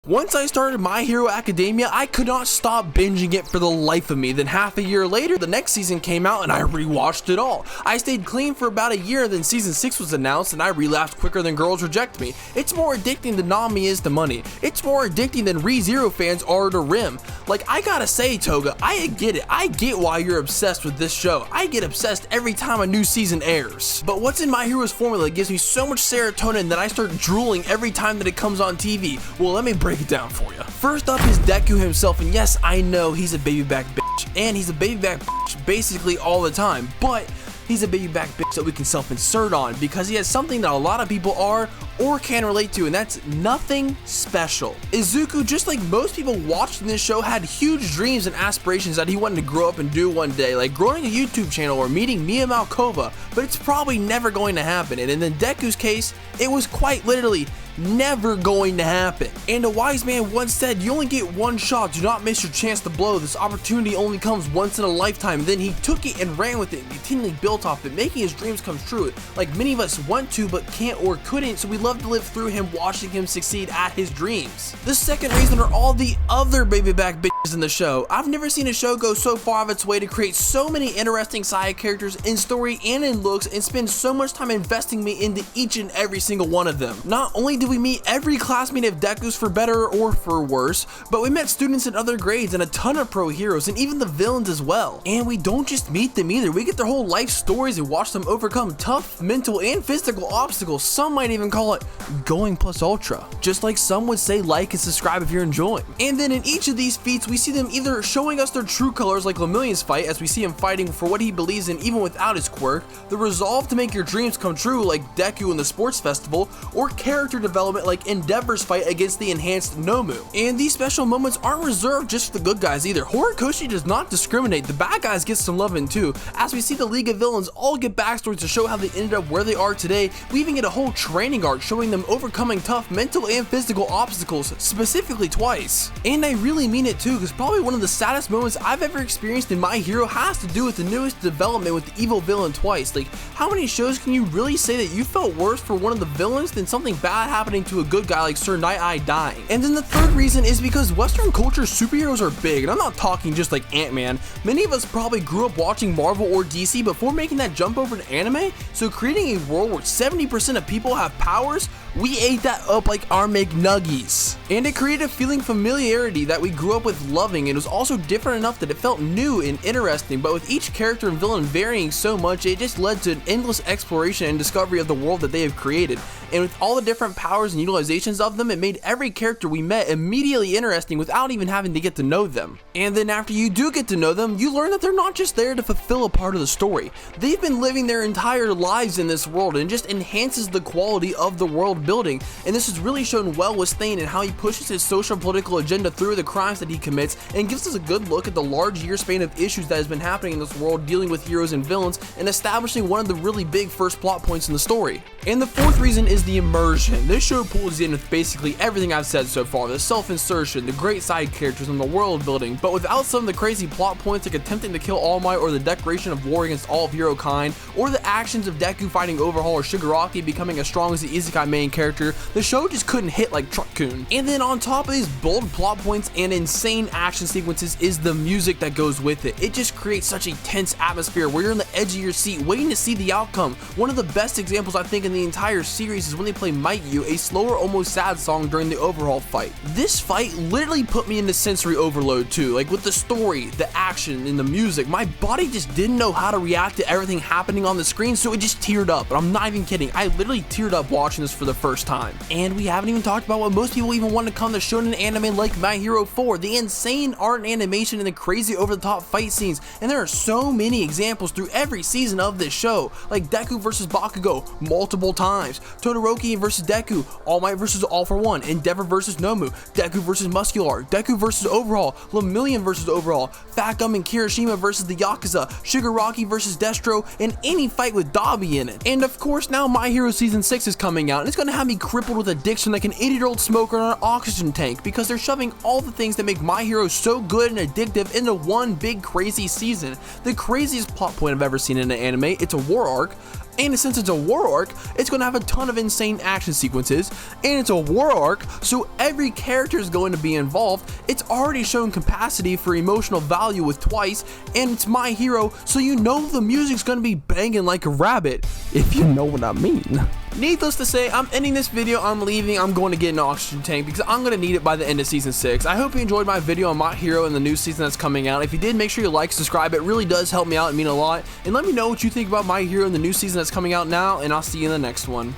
Once I started My Hero Academia, I could not stop binging it for the life of me. Then half a year later, the next season came out and I rewatched it all. I stayed clean for about a year, then season 6 was announced and I relapsed quicker than Girls Reject Me. It's more addicting than Nami is to money. It's more addicting than ReZero fans are to Rim. Like, I gotta say, Toga, I get it. I get why you're obsessed with this show. I get obsessed every time a new season airs. But what's in My Hero's formula that gives me so much serotonin that I start drooling every time that it comes on TV? Well, let me break it down for you. First up is Deku himself, and yes, I know he's a baby back bitch, and he's a baby back bitch basically all the time, but he's a baby back bitch that we can self-insert on because he has something that a lot of people are or can relate to, and that's nothing special. Izuku, just like most people watching this show, had huge dreams and aspirations that he wanted to grow up and do one day, like growing a YouTube channel or meeting Mia Malkova, but it's probably never going to happen. And in Deku's case, it was quite literally never going to happen. And a wise man once said, you only get one shot, do not miss your chance to blow. This opportunity only comes once in a lifetime. Then he took it and ran with it and continually built off it, making his dreams come true, like many of us want to but can't or couldn't, so we love to live through him watching him succeed at his dreams. The second reason are all the other baby back bitches in the show. I've never seen a show go so far of its way to create so many interesting side characters in story and in looks and spend so much time investing me into each and every single one of them. Not only do we meet every classmate of Deku's for better or for worse, but we met students in other grades and a ton of pro heroes and even the villains as well. And we don't just meet them either, we get their whole life stories and watch them overcome tough mental and physical obstacles. Some might even call it going plus ultra, just like some would say like and subscribe if you're enjoying. And then in each of these feats we see them either showing us their true colors like Lemillion's fight, as we see him fighting for what he believes in even without his quirk, the resolve to make your dreams come true like Deku in the sports festival, or character development like Endeavor's fight against the enhanced Nomu. And these special moments aren't reserved just for the good guys either. Horikoshi does not discriminate, the bad guys get some loving too, as we see the League of Villains all get backstories to show how they ended up where they are today. We even get a whole training arc showing them overcoming tough mental and physical obstacles, specifically twice. And I really mean it too, because probably one of the saddest moments I've ever experienced in My Hero has to do with the newest development with the evil villain Twice. Like, how many shows can you really say that you felt worse for one of the villains than something bad happening to a good guy like Sir Night-Eye dying? And then the third reason is because Western culture superheroes are big, and I'm not talking just like Ant-Man. Many of us probably grew up watching Marvel or DC before making that jump over to anime, so creating a world where 70% of people have powers, we ate that up like our McNuggies. And it created a feeling of familiarity that we grew up with loving, and it was also different enough that it felt new and interesting, but with each character and villain varying so much, it just led to an endless exploration and discovery of the world that they have created. And with all the different powers and utilizations of them, it made every character we met immediately interesting without even having to get to know them. And then after you do get to know them, you learn that they're not just there to fulfill a part of the story. They've been living their entire lives in this world, and it just enhances the quality of the world building. And this is really shown well with Stain and how he pushes his social political agenda through the crimes that he commits, and gives us a good look at the large year span of issues that has been happening in this world, dealing with heroes and villains and establishing one of the really big first plot points in the story. And the fourth reason is the immersion. This show pulls you in with basically everything I've said so far: the self-insertion, the great side characters, and the world building, but without some of the crazy plot points like attempting to kill All Might, or the declaration of war against all of hero kind, or the actions of Deku fighting Overhaul or Shigaraki becoming as strong as the Isekai main character. The show just couldn't hit like Truck-kun. And then on top of these bold plot points and insane action sequences is the music that goes with it. It just creates such a tense atmosphere where you're on the edge of your seat waiting to see the outcome. One of the best examples I think in the entire series is when they play Might You, a slower, almost sad song during the Overhaul fight. This fight literally put me into sensory overload too, like with the story, the action, and the music. My body just didn't know how to react to everything happening on the screen, so it just teared up. And I'm not even kidding, I literally teared up watching this for the first time. And we haven't even talked about what most people even want to come to shonen anime like My Hero 4, the insane art and animation and the crazy over-the-top fight scenes. And there are so many examples through every season of this show, like Deku versus Bakugo multiple times, Todoroki versus Deku, All Might versus All for One, Endeavor versus Nomu, Deku versus Muscular, Deku versus Overhaul, Lemillion versus Overhaul, Fat Gum and Kirishima versus the Yakuza, Shigaraki versus Destro, and any fight with Dabi in it. And of course now My Hero Season 6 is coming out, and it's going to have me crippled with addiction like an 80-year-old smoker on an oxygen tank, because they're shoving all the things that make My Hero so good and addictive into one big crazy season. The craziest plot point I've ever seen in an anime, it's a war arc, And since it's a war arc, it's going to have a ton of insane action sequences, and it's a war arc, so every character is going to be involved. It's already shown capacity for emotional value with Twice, and it's My Hero, so you know the music's going to be banging like a rabbit, if you know what I mean. Needless to say, I'm ending this video, I'm leaving, I'm going to get an oxygen tank because I'm going to need it by the end of Season 6. I hope you enjoyed my video on My Hero and the new season that's coming out. If you did, make sure you like, subscribe, it really does help me out and mean a lot. And let me know what you think about My Hero and the new season that's coming out now, and I'll see you in the next one.